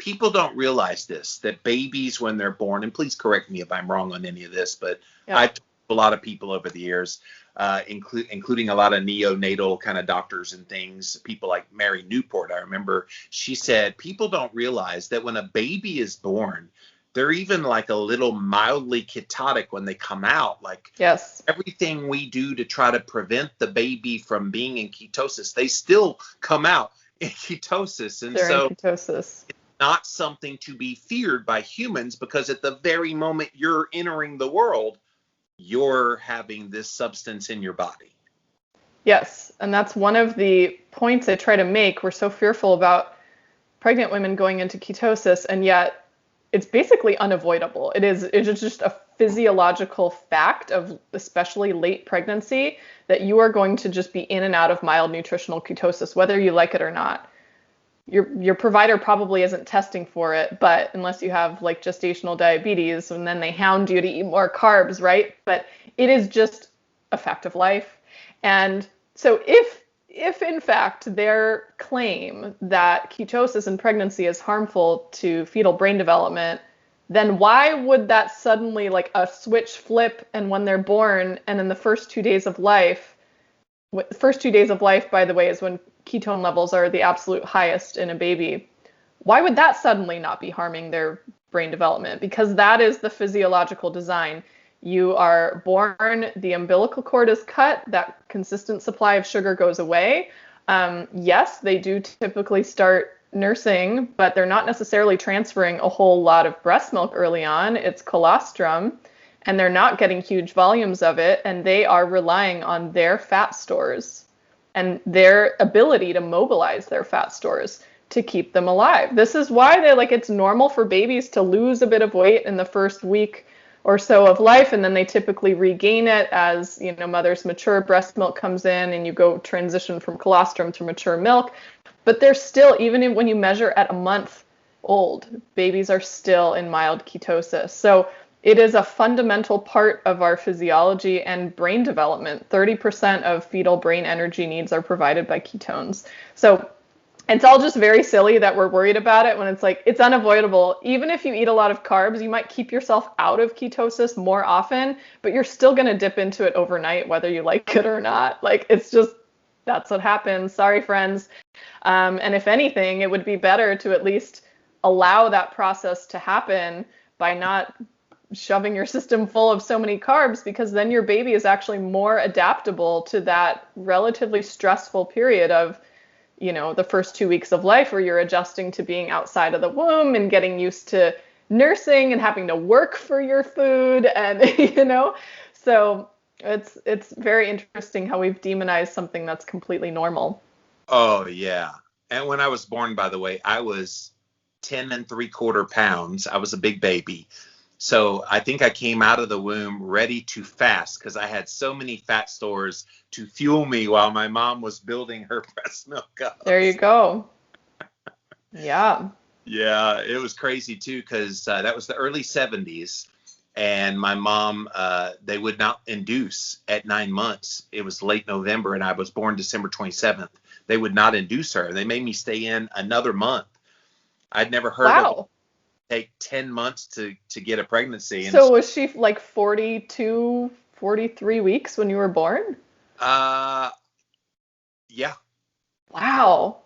people don't realize this, that babies, when they're born, and please correct me if I'm wrong on any of this, but I've talked to a lot of people over the years, including a lot of neonatal kind of doctors and things, people like Mary Newport. I remember she said, people don't realize that when a baby is born, they're even like a little mildly ketotic when they come out. Like everything we do to try to prevent the baby from being in ketosis, they still come out in ketosis. And they're in ketosis. It's not something to be feared by humans, because at the very moment you're entering the world, you're having this substance in your body. Yes, and that's one of the points I try to make. We're so fearful about pregnant women going into ketosis, and yet it's basically unavoidable. It's just a physiological fact of especially late pregnancy that you are going to just be in and out of mild nutritional ketosis, whether you like it or not. Your provider probably isn't testing for it, but unless you have like gestational diabetes, and then they hound you to eat more carbs, right? But it is just a fact of life. And so if in fact their claim that ketosis in pregnancy is harmful to fetal brain development, then why would that suddenly like a switch flip, and when they're born and in the first 2 days of life, by the way, is when ketone levels are the absolute highest in a baby, why would that suddenly not be harming their brain development? Because that is the physiological design. You are born, the umbilical cord is cut, that consistent supply of sugar goes away. Yes, they do typically start nursing, but they're not necessarily transferring a whole lot of breast milk early on. It's colostrum, and they're not getting huge volumes of it, and they are relying on their fat stores and their ability to mobilize their fat stores to keep them alive. This is why it's normal for babies to lose a bit of weight in the first week or so of life, and then they typically regain it as mothers mature, breast milk comes in, and you go transition from colostrum to mature milk. But they're still, even when you measure at a month old, babies are still in mild ketosis. So it is a fundamental part of our physiology and brain development. 30% of fetal brain energy needs are provided by ketones. So it's all just very silly that we're worried about it when it's like, it's unavoidable. Even if you eat a lot of carbs, you might keep yourself out of ketosis more often, but you're still going to dip into it overnight, whether you like it or not. Like, it's just, that's what happens. Sorry, friends. And if anything, it would be better to at least allow that process to happen by not shoving your system full of so many carbs, because then your baby is actually more adaptable to that relatively stressful period of the first 2 weeks of life, where you're adjusting to being outside of the womb and getting used to nursing and having to work for your food. And, so it's very interesting how we've demonized something that's completely normal. Oh, yeah. And when I was born, by the way, I was 10 3/4 pounds. I was a big baby. So I think I came out of the womb ready to fast, because I had so many fat stores to fuel me while my mom was building her breast milk up. There you go. Yeah. Yeah, it was crazy too, because that was the early 70s. And my mom, they would not induce at 9 months. It was late November, and I was born December 27th. They would not induce her. They made me stay in another month. I'd never heard of it. Take 10 months to get a pregnancy. And so was she like 42, 43 weeks when you were born? Yeah. Wow.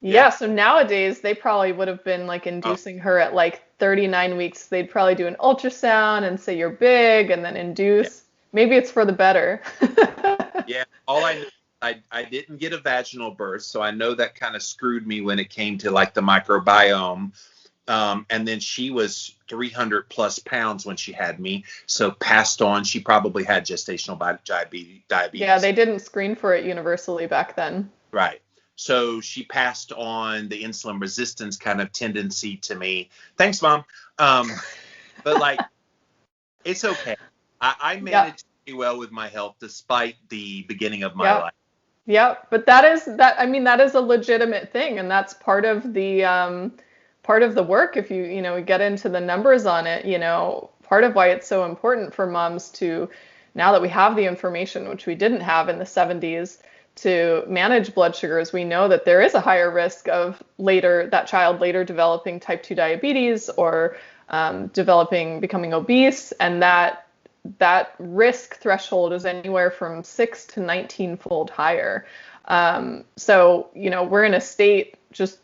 Yeah. So nowadays they probably would have been like inducing her at like 39 weeks. They'd probably do an ultrasound and say you're big, and then induce. Yeah. Maybe it's for the better. Yeah. All I know, I didn't get a vaginal birth, so I know that kind of screwed me when it came to like the microbiome. And then she was 300 plus pounds when she had me, so passed on. She probably had gestational diabetes. Yeah, they didn't screen for it universally back then. Right. So she passed on the insulin resistance kind of tendency to me. Thanks, Mom. But like, it's okay. I managed pretty well with my health despite the beginning of my life. Yeah, but that is a legitimate thing, and that's part of the work. If you get into the numbers on it, part of why it's so important for moms to, now that we have the information, which we didn't have in the 70s, to manage blood sugars, we know that there is a higher risk of that child later developing type 2 diabetes or becoming obese, and that risk threshold is anywhere from 6 to 19-fold higher. So, we're in a state just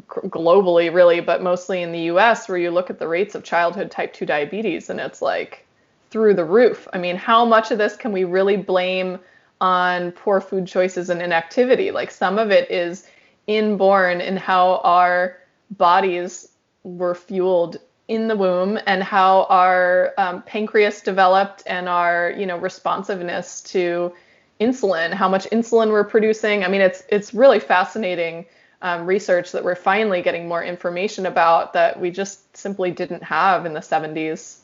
globally, really, but mostly in the US, where you look at the rates of childhood type 2 diabetes and it's like through the roof. I mean, how much of this can we really blame on poor food choices and inactivity? Like, some of it is inborn in how our bodies were fueled in the womb and how our pancreas developed and our, responsiveness to insulin, how much insulin we're producing. I mean, it's really fascinating research that we're finally getting more information about that we just simply didn't have in the 70s.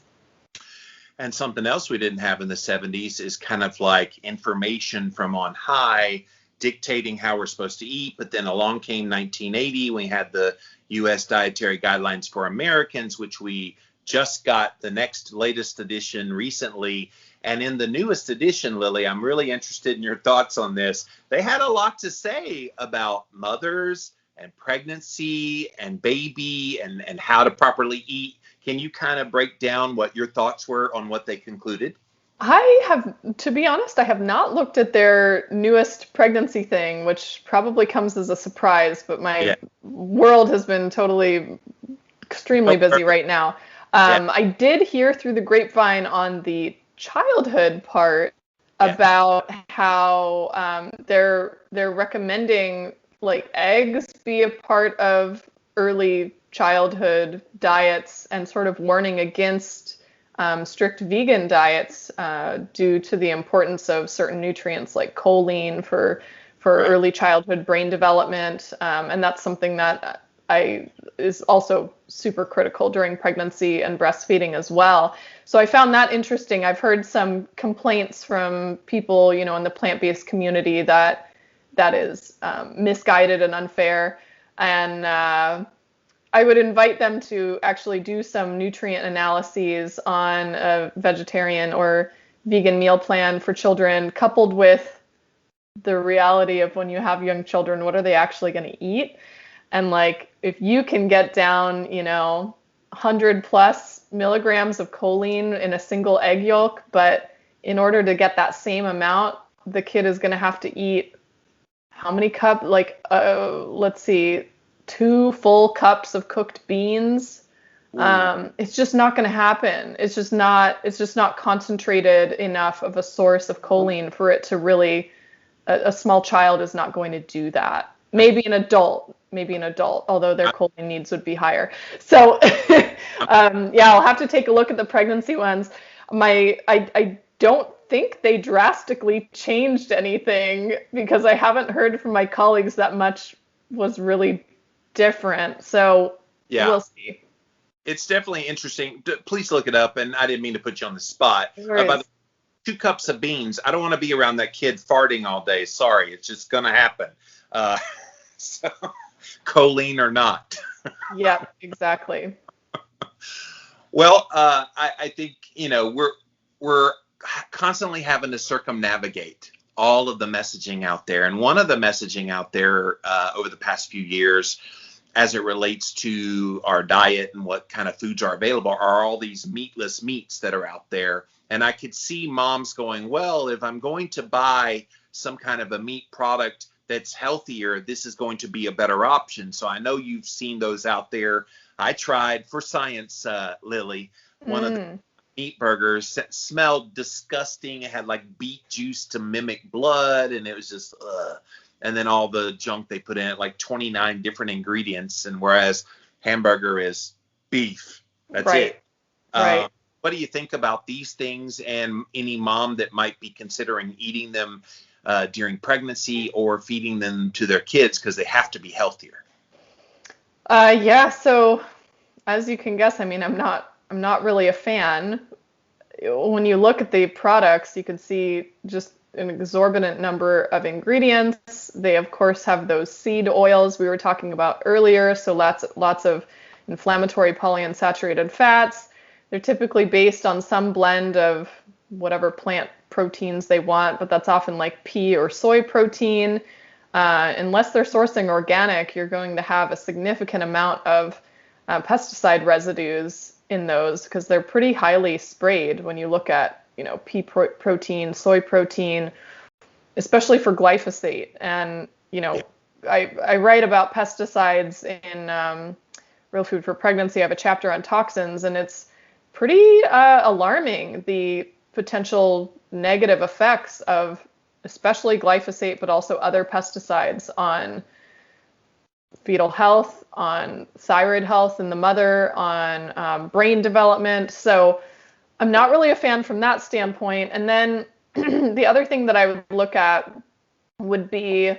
And something else we didn't have in the 70s is kind of like information from on high dictating how we're supposed to eat. But then along came 1980. We had the U.S. Dietary Guidelines for Americans, which we just got the latest edition recently. And in the newest edition, Lily, I'm really interested in your thoughts on this. They had a lot to say about mothers and pregnancy and baby and how to properly eat. Can you kind of break down what your thoughts were on what they concluded? To be honest, I have not looked at their newest pregnancy thing, which probably comes as a surprise, but my world has been extremely busy right now. I did hear through the grapevine on the childhood part about how they're recommending like eggs be a part of early childhood diets and sort of warning against strict vegan diets due to the importance of certain nutrients like choline for early childhood brain development. And that's something that is also super critical during pregnancy and breastfeeding as well. So I found that interesting. I've heard some complaints from people, in the plant-based community that is misguided and unfair. And I would invite them to actually do some nutrient analyses on a vegetarian or vegan meal plan for children, coupled with the reality of when you have young children, what are they actually going to eat? And like, if you can get down, 100 plus milligrams of choline in a single egg yolk, but in order to get that same amount, the kid is going to have to eat how many cups? Let's see, 2 full cups of cooked beans. It's just not going to happen. It's just not concentrated enough of a source of choline for it to really, a small child is not going to do that. Maybe an adult, although their choline needs would be higher. So, I'll have to take a look at the pregnancy ones. I don't think they drastically changed anything because I haven't heard from my colleagues that much was really different. So we'll see. It's definitely interesting. Please look it up. And I didn't mean to put you on the spot. About 2 cups of beans. I don't want to be around that kid farting all day. Sorry, it's just going to happen. So choline or not. Yeah, exactly. Well, I think, we're constantly having to circumnavigate all of the messaging out there. And one of the messaging out there over the past few years, as it relates to our diet and what kind of foods are available, are all these meatless meats that are out there. And I could see moms going, well, if I'm going to buy some kind of a meat product that's healthier, this is going to be a better option. So I know you've seen those out there. I tried for science, Lily, one of the meat burgers that smelled disgusting. It had like beet juice to mimic blood, and it was just and then all the junk they put in it, like 29 different ingredients, and whereas hamburger is beef. That's it. Right. What do you think about these things, and any mom that might be considering eating them during pregnancy or feeding them to their kids because they have to be healthier? So as you can guess, I mean, I'm not really a fan. When you look at the products, you can see just an exorbitant number of ingredients. They of course have those seed oils we were talking about earlier, so lots of inflammatory polyunsaturated fats. They're typically based on some blend of whatever plant proteins they want, but that's often like pea or soy protein. Unless they're sourcing organic, you're going to have a significant amount of pesticide residues in those because they're pretty highly sprayed when you look at, pea protein, soy protein, especially for glyphosate. And, I write about pesticides in Real Food for Pregnancy. I have a chapter on toxins, and it's pretty alarming, the potential negative effects of especially glyphosate, but also other pesticides on fetal health, on thyroid health in the mother, on brain development. So I'm not really a fan from that standpoint. And then the other thing that I would look at would be,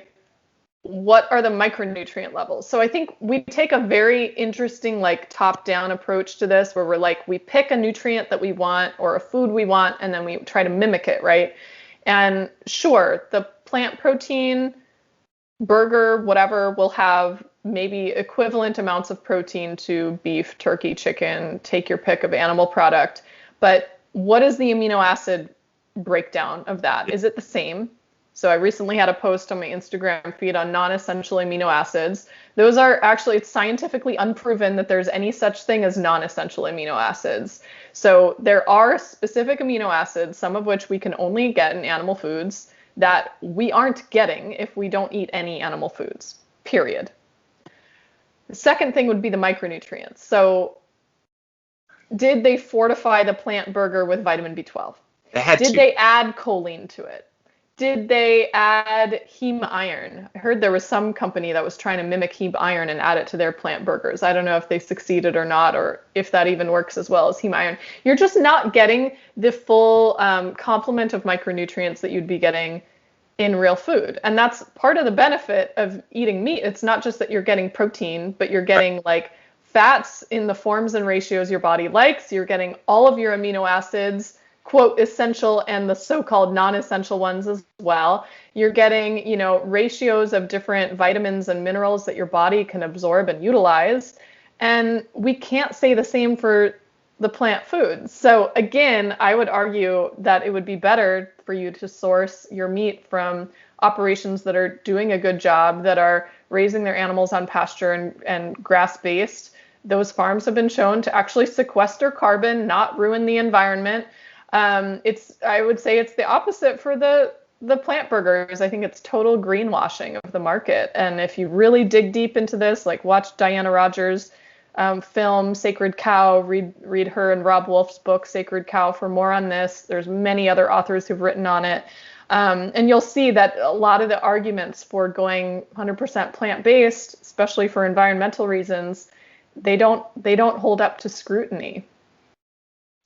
what are the micronutrient levels? So I think we take a very interesting, like, top-down approach to this, where we're like, we pick a nutrient that we want or a food we want, and then we try to mimic it, right? And sure, the plant protein burger, whatever, will have maybe equivalent amounts of protein to beef, turkey, chicken, take your pick of animal product. But what is the amino acid breakdown of that? Is it the same? So I recently had a post on my Instagram feed on non-essential amino acids. Those are actually, it's scientifically unproven that there's any such thing as non-essential amino acids. So there are specific amino acids, some of which we can only get in animal foods, that we aren't getting if we don't eat any animal foods, period. The second thing would be the micronutrients. So did they fortify the plant burger with vitamin B12? Did they add choline to it? Did they add heme iron? I heard there was some company that was trying to mimic heme iron and add it to their plant burgers. I don't know if they succeeded or not, or if that even works as well as heme iron. You're just not getting the full complement of micronutrients that you'd be getting in real food. And that's part of the benefit of eating meat. It's not just that you're getting protein, but you're getting like fats in the forms and ratios your body likes. You're getting all of your amino acids, quote, essential, and the so-called non-essential ones as well. You're getting, ratios of different vitamins and minerals that your body can absorb and utilize. And we can't say the same for the plant foods. So again, I would argue that it would be better for you to source your meat from operations that are doing a good job, that are raising their animals on pasture and grass-based. Those farms have been shown to actually sequester carbon, not ruin the environment. I would say it's the opposite for the plant burgers. I think it's total greenwashing of the market. And if you really dig deep into this, like watch Diana Rogers' film Sacred Cow, read her and Rob Wolf's book Sacred Cow for more on this. There's many other authors who've written on it. And you'll see that a lot of the arguments for going 100% plant-based, especially for environmental reasons, they don't hold up to scrutiny.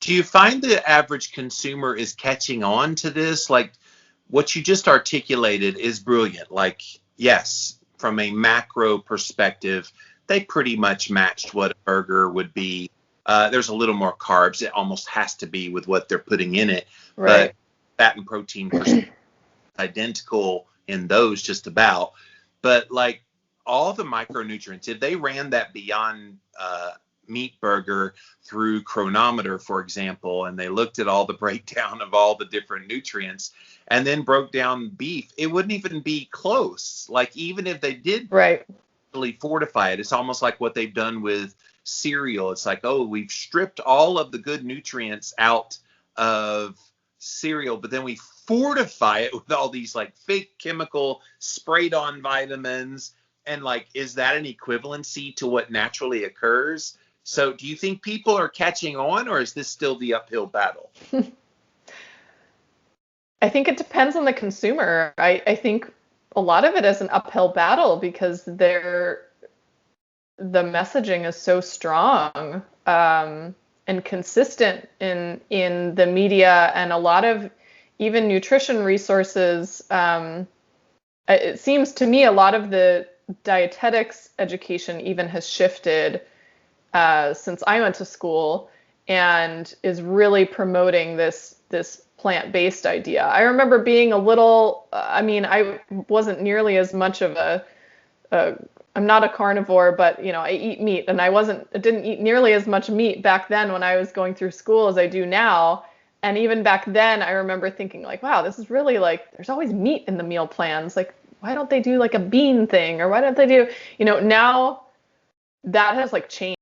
Do you find the average consumer is catching on to this? Like, what you just articulated is brilliant. Like, yes, from a macro perspective, they pretty much matched what a burger would be. There's a little more carbs. It almost has to be with what they're putting in it. Right. But fat and protein identical in those just about. But like all the micronutrients, if they ran that Beyond Meat burger through Chronometer, for example, and they looked at all the breakdown of all the different nutrients and then broke down beef, it wouldn't even be close. Like, even if they did really fortify it, it's almost like what they've done with cereal. It's like, oh, we've stripped all of the good nutrients out of cereal, but then we fortify it with all these like fake chemical sprayed on vitamins. And like, is that an equivalency to what naturally occurs? So do you think people are catching on, or is this still the uphill battle? I think it depends on the consumer. I think a lot of it is an uphill battle because the messaging is so strong and consistent in the media, and a lot of even nutrition resources. It seems to me a lot of the dietetics education even has shifted since I went to school, and is really promoting this plant-based idea. I remember being a little, I wasn't nearly as much of I'm not a carnivore, but I eat meat, and I didn't eat nearly as much meat back then when I was going through school as I do now. And even back then, I remember thinking like, wow, this is really like, there's always meat in the meal plans. Like, why don't they do like a bean thing? Or why don't they do, now that has like changed.